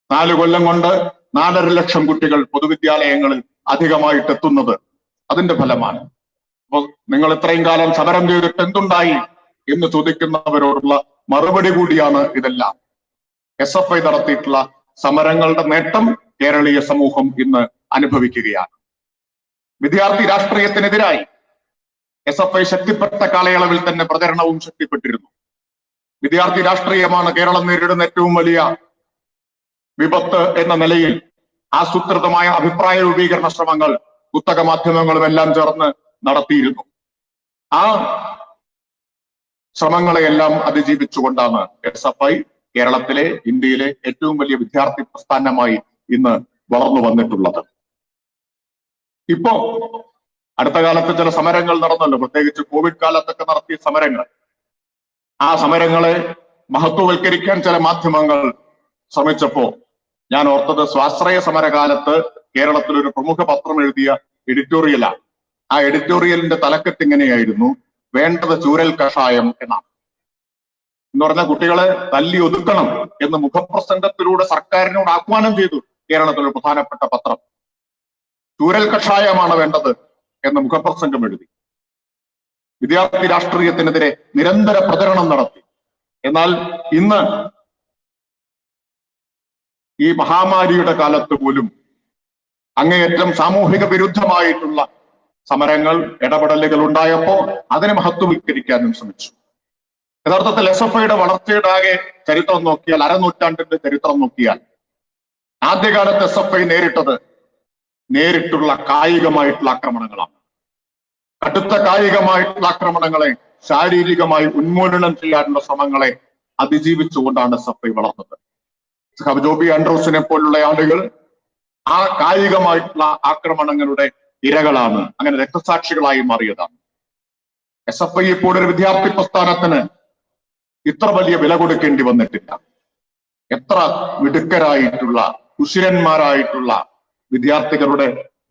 4 കൊല്ലം കൊണ്ട് 4.5 ലക്ഷം കുട്ടികൾ പൊതുവിദ്യാലയങ്ങളിൽ അധികമായിട്ട് എത്തുന്നത് അതിന്റെ ഫലമാണ്. അപ്പോൾ നിങ്ങൾ ഇത്രയും കാലം സമരം ചെയ്തിട്ട് എന്തുണ്ടായി എന്ന് ചോദിക്കുന്നവരോടുള്ള മറുപടി കൂടിയാണ് ഇതെല്ലാം. SFI നടത്തിയിട്ടുള്ള സമരങ്ങളുടെ നേട്ടം കേരളീയ സമൂഹം ഇന്ന് അനുഭവിക്കുകയാണ്. വിദ്യാർത്ഥി രാഷ്ട്രീയത്തിനെതിരായി SFI ശക്തിപ്പെട്ട കാലയളവിൽ തന്നെ പ്രചരണവും ശക്തിപ്പെട്ടിരുന്നു. വിദ്യാർത്ഥി രാഷ്ട്രീയമാണ് കേരളം നേരിടുന്ന ഏറ്റവും വലിയ വിപത്ത് എന്ന നിലയിൽ ആസൂത്രിതമായ അഭിപ്രായ രൂപീകരണ ശ്രമങ്ങൾ പുസ്തക മാധ്യമങ്ങളും എല്ലാം ചേർന്ന് നടത്തിയിരുന്നു. ആ ശ്രമങ്ങളെയെല്ലാം അതിജീവിച്ചുകൊണ്ടാണ് SFI കേരളത്തിലെ, ഇന്ത്യയിലെ ഏറ്റവും വലിയ വിദ്യാർത്ഥി പ്രസ്ഥാനമായി ഇന്ന് വളർന്നു വന്നിട്ടുള്ളത്. ഇപ്പോ അടുത്ത കാലത്ത് ചില സമരങ്ങൾ നടന്നല്ലോ, പ്രത്യേകിച്ച് കോവിഡ് കാലത്തൊക്കെ നടത്തിയ സമരങ്ങൾ. ആ സമരങ്ങളെ മഹത്വവൽക്കരിക്കാൻ ചില മാധ്യമങ്ങൾ ശ്രമിച്ചപ്പോ ഞാൻ ഓർത്തത്, സ്വാശ്രയ സമരകാലത്ത് കേരളത്തിൽ ഒരു പ്രമുഖ പത്രം എഴുതിയ എഡിറ്റോറിയലാണ്. ആ എഡിറ്റോറിയലിന്റെ തലക്കെട്ട് ഇങ്ങനെയായിരുന്നു, വേണ്ടത് ചൂരൽ കഷായം എന്നാണ്. എന്ന് പറഞ്ഞാൽ കുട്ടികളെ തല്ലി ഒതുക്കണം എന്ന് മുഖപ്രസംഗത്തിലൂടെ സർക്കാരിനോട് ആഹ്വാനം ചെയ്തു കേരളത്തിലെ പ്രധാനപ്പെട്ട പത്രം. ചൂരൽ കഷായമാണ് വേണ്ടത് എന്ന മുഖപ്രസംഗം എഴുതി. വിദ്യാർത്ഥി രാഷ്ട്രീയത്തിനെതിരെ നിരന്തര പ്രചരണം നടത്തി. എന്നാൽ ഇന്ന് ഈ മഹാമാരിയുടെ കാലത്ത് പോലും അങ്ങേയറ്റം സാമൂഹിക വിരുദ്ധമായിട്ടുള്ള സമരങ്ങൾ, ഇടപെടലുകൾ ഉണ്ടായപ്പോ അതിനെ മഹത്വവൽക്കരിക്കാനും ശ്രമിച്ചു. യഥാർത്ഥത്തിൽ SFIയുടെ വളർച്ചയുടെ ആകെ ചരിത്രം നോക്കിയാൽ, അരനൂറ്റാണ്ടിന്റെ ചരിത്രം നോക്കിയാൽ, ആദ്യകാലത്ത് SFI നേരിട്ടുള്ള കായികമായിട്ടുള്ള ആക്രമണങ്ങളാണ്. കടുത്ത കായികമായിട്ടുള്ള ആക്രമണങ്ങളെ ശാരീരികമായി ഉന്മൂലനം ചെയ്യാനുള്ള ശ്രമങ്ങളെ അതിജീവിച്ചുകൊണ്ടാണ് SFI വളർന്നത്. ജോബി ആൻഡ്രൂസിനെ പോലുള്ള ആളുകൾ ആ കായികമായിട്ടുള്ള ആക്രമണങ്ങളുടെ ഇരകളാണ്, അങ്ങനെ രക്തസാക്ഷികളായി മാറിയതാണ്. SFI ഇപ്പോൾ ഒരു വിദ്യാർത്ഥി പ്രസ്ഥാനത്തിന് ഇത്ര വലിയ വില കൊടുക്കേണ്ടി വന്നിട്ടില്ല. എത്ര മിടുക്കരായിട്ടുള്ള കുശിരന്മാരായിട്ടുള്ള വിദ്യാർത്ഥികളുടെ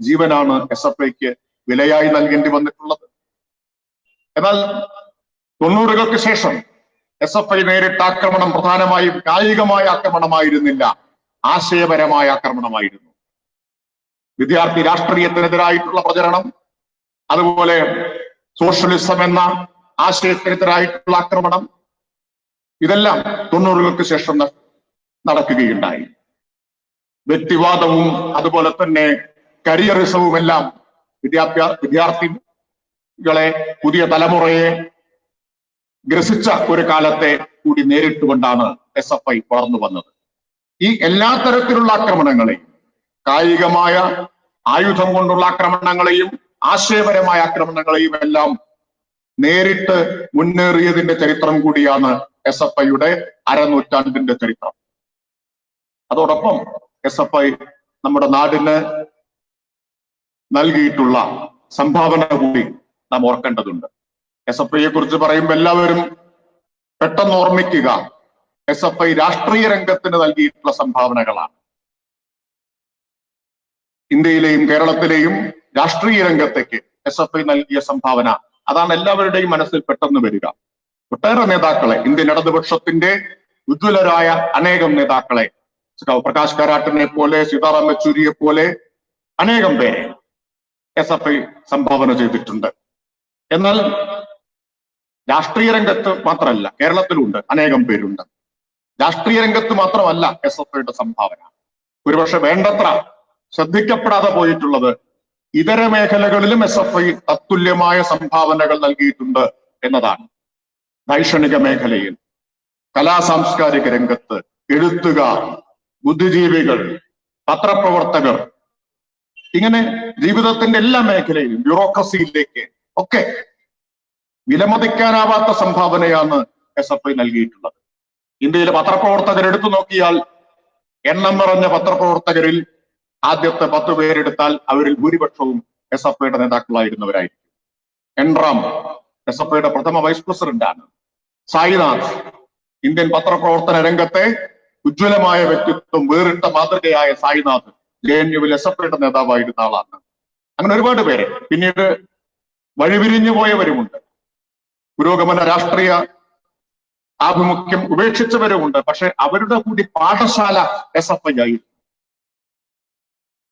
ജീവനാണ് SFIക്ക് വിലയായി നൽകേണ്ടി വന്നിട്ടുള്ളത്. എന്നാൽ 90കൾക്ക് ശേഷം SFI നേരിട്ട ആക്രമണം പ്രധാനമായും കായികമായ ആക്രമണമായിരുന്നില്ല, ആശയപരമായ ആക്രമണമായിരുന്നു. വിദ്യാർത്ഥി രാഷ്ട്രീയത്തിനെതിരായിട്ടുള്ള പ്രചരണം, അതുപോലെ സോഷ്യലിസം എന്ന ആശയത്തിനെതിരായിട്ടുള്ള ആക്രമണം, ഇതെല്ലാം 90കൾക്ക് ശേഷം നടക്കുകയുണ്ടായി. വ്യക്തിവാദവും അതുപോലെ തന്നെ കരിയറിസവും എല്ലാം വിദ്യാർത്ഥികളെ, പുതിയ തലമുറയെ ഗ്രസിച്ച ഒരു കാലത്തെ കൂടി നേരിട്ടുകൊണ്ടാണ് SFI വളർന്നു വന്നത്. ഈ എല്ലാ തരത്തിലുള്ള ആക്രമണങ്ങളെയും, കായികമായ ആയുധം കൊണ്ടുള്ള ആക്രമണങ്ങളെയും ആശയപരമായ ആക്രമണങ്ങളെയും എല്ലാം നേരിട്ട് മുന്നേറിയതിന്റെ ചരിത്രം കൂടിയാണ് SFIയുടെ അരനൂറ്റാണ്ടിന്റെ ചരിത്രം. അതോടൊപ്പം SFI നമ്മുടെ നാടിന് നൽകിയിട്ടുള്ള സംഭാവന കൂടി നാം ഓർക്കേണ്ടതുണ്ട്. SFIയെ കുറിച്ച് പറയുമ്പോൾ എല്ലാവരും പെട്ടെന്ന് ഓർമ്മിക്കുക SFI രാഷ്ട്രീയ രംഗത്തിന് നൽകിയിട്ടുള്ള സംഭാവനകളാണ്. ഇന്ത്യയിലെയും കേരളത്തിലെയും രാഷ്ട്രീയ രംഗത്തേക്ക് SFI നൽകിയ സംഭാവന, അതാണ് എല്ലാവരുടെയും മനസ്സിൽ പെട്ടെന്ന് വരിക. ഒട്ടേറെ നേതാക്കളെ, ഇന്ത്യൻ ഇടതുപക്ഷത്തിന്റെ ഉജ്ജ്വലരായ അനേകം നേതാക്കളെ, പ്രകാശ് കാരാട്ടിനെ പോലെ, സീതാറാം യെച്ചൂരിയെ പോലെ അനേകം പേരെ SFI സംഭാവന ചെയ്തിട്ടുണ്ട്. എന്നാൽ രാഷ്ട്രീയ രംഗത്ത് മാത്രമല്ല, കേരളത്തിലുണ്ട് അനേകം പേരുണ്ട്. രാഷ്ട്രീയ രംഗത്ത് മാത്രമല്ല SFIയുടെ സംഭാവന. ഒരുപക്ഷെ വേണ്ടത്ര ശ്രദ്ധിക്കപ്പെടാതെ പോയിട്ടുള്ളത് ഇതര മേഖലകളിലും SFI തത്തുല്യമായ സംഭാവനകൾ നൽകിയിട്ടുണ്ട് എന്നതാണ്. ശൈക്ഷണിക മേഖലയിൽ, കലാ സാംസ്കാരിക രംഗത്ത്, എഴുത്തുകാർ, ബുദ്ധിജീവികൾ, പത്രപ്രവർത്തകർ, ഇങ്ങനെ ജീവിതത്തിന്റെ എല്ലാ മേഖലയിലും, ബ്യൂറോക്രസിയിലേക്ക് ഒക്കെ വിലമതിക്കാനാവാത്ത സംഭാവനയാണ് SFI നൽകിയിട്ടുള്ളത്. ഇന്ത്യയിലെ പത്രപ്രവർത്തകർ എടുത്തു നോക്കിയാൽ, എണ്ണം പറഞ്ഞ പത്രപ്രവർത്തകരിൽ ആദ്യത്തെ 10 പേരെടുത്താൽ അവരിൽ ഭൂരിപക്ഷവും SFIയുടെ നേതാക്കളായിരുന്നവരായിരിക്കും. എൻറാം SFIയുടെ പ്രഥമ വൈസ് പ്രസിഡന്റാണ്. സായിനാഥ് ഇന്ത്യൻ പത്രപ്രവർത്തന രംഗത്തെ ഉജ്ജ്വലമായ വ്യക്തിത്വം, വേറിട്ട മാതൃകയായ സായിനാഥ് JNUവിൽ SFIയുടെ നേതാവായിരുന്ന ആളാണ്. അങ്ങനെ ഒരുപാട് പേരെ പിന്നീട് വഴിപിരിഞ്ഞു പോയവരുമുണ്ട്. പുരോഗമന രാഷ്ട്രീയ ആഭിമുഖ്യം ഉപേക്ഷിച്ചവരുമുണ്ട്. പക്ഷെ അവരുടെ കൂടി പാഠശാല SFI ആയിരുന്നു.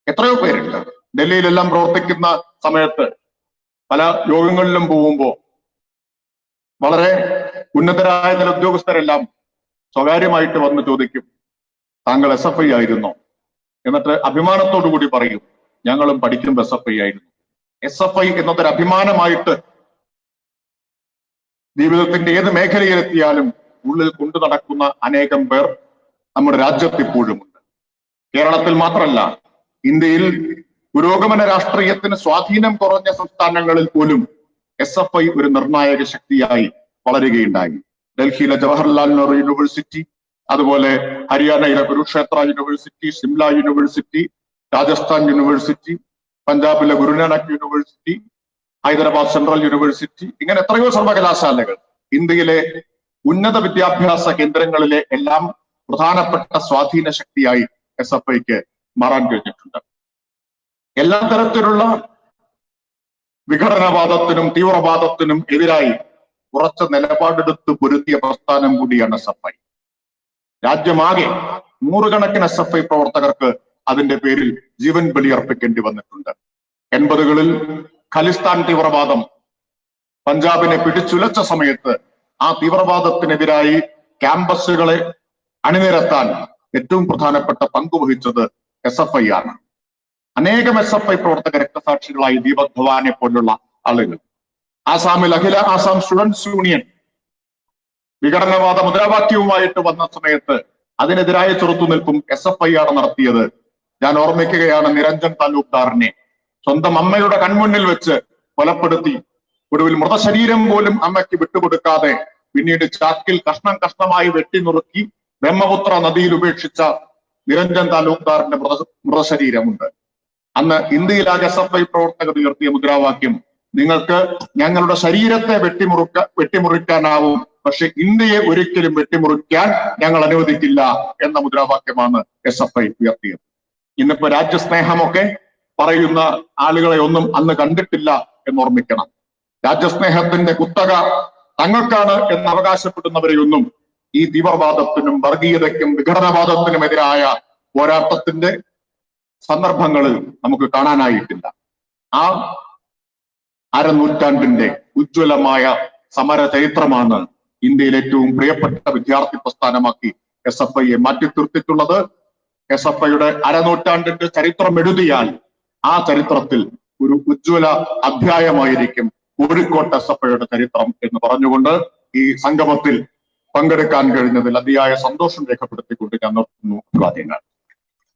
എത്രയോ പേരുണ്ട്. ഡൽഹിയിലെല്ലാം പ്രവർത്തിക്കുന്ന സമയത്ത് പല യോഗങ്ങളിലും പോകുമ്പോൾ വളരെ ഉന്നതരായ ചില ഉദ്യോഗസ്ഥരെല്ലാം സ്വകാര്യമായിട്ട് വന്ന് ചോദിക്കും, താങ്കൾ SFI ആയിരുന്നോ? എന്നിട്ട് അഭിമാനത്തോടു കൂടി പറയും, ഞങ്ങളും പഠിക്കുമ്പോൾ SFI ആയിരുന്നു. SFI എന്നതൊരു അഭിമാനമായിട്ട് ജീവിതത്തിന്റെ ഏത് മേഖലയിലെത്തിയാലും ഉള്ളിൽ കൊണ്ടു നടക്കുന്ന അനേകം പേർ നമ്മുടെ രാജ്യത്ത് ഇപ്പോഴുമുണ്ട്. കേരളത്തിൽ മാത്രമല്ല, ഇന്ത്യയിൽ പുരോഗമന രാഷ്ട്രീയത്തിന് സ്വാധീനം കുറഞ്ഞ സംസ്ഥാനങ്ങളിൽ പോലും SFI ഒരു നിർണായക ശക്തിയായി വളരുകയുണ്ടായി. ഡൽഹിയിലെ ജവഹർലാൽ നെഹ്റു യൂണിവേഴ്സിറ്റി, അതുപോലെ ഹരിയാനയിലെ Kurukshetra university, Shimla university, Rajasthan university, പഞ്ചാബിലെ Guru Nanak university, Hyderabad central university, ഇങ്ങനെ എത്രയോ സർവകലാശാലകൾ ഇന്ത്യയിലെ ഉന്നത വിദ്യാഭ്യാസ കേന്ദ്രങ്ങളിലെ എല്ലാം പ്രധാനപ്പെട്ട സ്വാധീന ശക്തിയായി SFIക്ക് മാറാൻ കഴിഞ്ഞിട്ടുണ്ട്. എല്ലാ തരത്തിലുള്ള വിഘടനവാദത്തിനും തീവ്രവാദത്തിനും എതിരായി ഉറച്ച നിലപാടെടുത്ത് പൊരുത്തിയ പ്രസ്ഥാനം കൂടിയാണ് SFI. രാജ്യമാകെ നൂറുകണക്കിന് SFI പ്രവർത്തകർക്ക് അതിന്റെ പേരിൽ ജീവൻ ബലിയർപ്പിക്കേണ്ടി വന്നിട്ടുണ്ട്. 80കളിൽ ഖലിസ്ഥാൻ തീവ്രവാദം പഞ്ചാബിനെ പിടിച്ചുലച്ച സമയത്ത് ആ തീവ്രവാദത്തിനെതിരായി ക്യാമ്പസുകളെ അണിനിരത്താൻ ഏറ്റവും പ്രധാനപ്പെട്ട പങ്ക് വഹിച്ചത് SFI ആണ്. അനേകം SFI പ്രവർത്തകർ രക്തസാക്ഷികളായി, ദീപക് ധവാനെ പോലുള്ള ആളുകൾ. ആസാമിൽ അഖില ആസാം സ്റ്റുഡൻസ് യൂണിയൻ വിഘടനവാദ മുദ്രാവാക്യവുമായിട്ട് വന്ന സമയത്ത് അതിനെതിരായ ചെറുത്തുനിൽപ്പും SFI ആണ് നടത്തിയത്. ഞാൻ ഓർമ്മിക്കുകയാണ്, നിരഞ്ജൻ താലൂക്ക്ദാറിനെ സ്വന്തം അമ്മയുടെ കൺമുന്നിൽ വെച്ച് കൊലപ്പെടുത്തി, ഒടുവിൽ മൃതശരീരം പോലും അമ്മയ്ക്ക് വിട്ടുകൊടുക്കാതെ പിന്നീട് ചാക്കിൽ കഷ്ണം കഷ്ണമായി വെട്ടിനുറുക്കി ബ്രഹ്മപുത്ര നദിയിൽ ഉപേക്ഷിച്ച നിരഞ്ജൻ താലൂക്ക്ദാറിന്റെ മൃതശരീരമുണ്ട്. അന്ന് ഇന്ത്യയിലാകെ SFI പ്രവർത്തകർ ഉയർത്തിയ മുദ്രാവാക്യം, നിങ്ങൾക്ക് ഞങ്ങളുടെ ശരീരത്തെ വെട്ടിമുറിക്കാനാവും, പക്ഷെ ഇന്ത്യയെ ഒരിക്കലും വെട്ടിമുറിക്കാൻ ഞങ്ങൾ അനുവദിക്കില്ല എന്ന മുദ്രാവാക്യമാണ് SFI ഉയർത്തിയത്. ഇന്നിപ്പോ രാജ്യസ്നേഹമൊക്കെ പറയുന്ന ആളുകളെ ഒന്നും അന്ന് കണ്ടിട്ടില്ല എന്നോർമ്മിക്കണം. രാജ്യസ്നേഹത്തിന്റെ കുത്തക തങ്ങൾക്കാണ് എന്ന് അവകാശപ്പെടുന്നവരെയൊന്നും ഈ തീവ്രവാദത്തിനും വർഗീയതയ്ക്കും വിഘടനവാദത്തിനുമെതിരായ പോരാട്ടത്തിന്റെ സന്ദർഭങ്ങളിൽ നമുക്ക് കാണാനായിട്ടില്ല. ആ അരനൂറ്റാണ്ടിന്റെ ഉജ്ജ്വലമായ സമര ചരിത്രമാണ് ഇന്ത്യയിൽ ഏറ്റവും പ്രിയപ്പെട്ട വിദ്യാർത്ഥി പ്രസ്ഥാനമാക്കി SFIയെ മാറ്റി തീർത്തിട്ടുള്ളത്. SFIയുടെ അരനൂറ്റാണ്ടിന്റെ ചരിത്രം എഴുതിയാൽ ആ ചരിത്രത്തിൽ ഒരു ഉജ്ജ്വല അധ്യായമായിരിക്കും കോഴിക്കോട്ട് SFIയുടെ ചരിത്രം എന്ന് പറഞ്ഞുകൊണ്ട് ഈ സംഗമത്തിൽ പങ്കെടുക്കാൻ കഴിഞ്ഞതിൽ അതിയായ സന്തോഷം രേഖപ്പെടുത്തിക്കൊണ്ട് ഞാൻ നിർത്തുന്നു. അഭിവാദ്യങ്ങൾ.